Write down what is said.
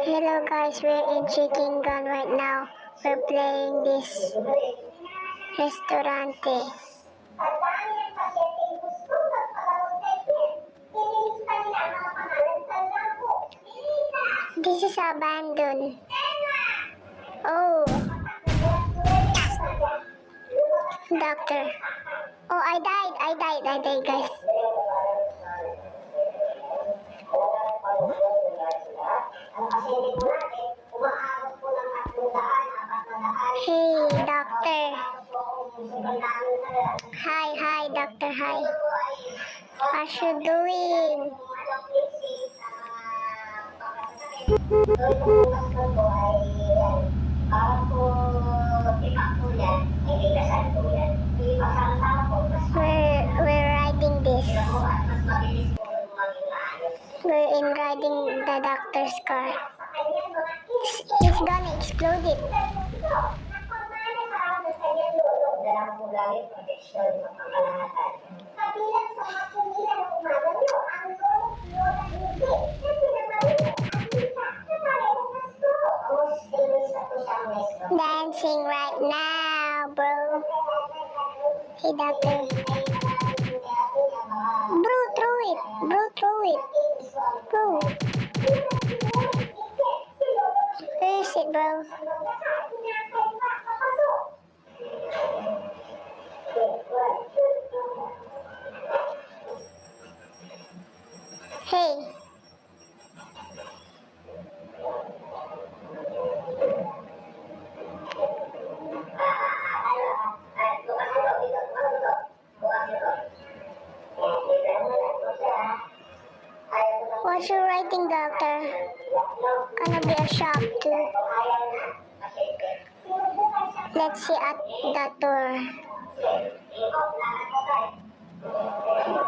Hello guys, we're in Chicken Gun right now. We're playing this restaurante. This is abandoned. Oh, doctor. Oh, I died guys. Hey, doctor. Hi, doctor, hi. How you doing? We're riding this. We're in riding the doctor's car. He's gonna explode it. Dancing right now, bro. Hey, doctor. Bro, throw it. Bro, throw it. Bro. Where is it, bro? Hey. What's your writing, doctor? Gonna be a shock too. Let's see at the door.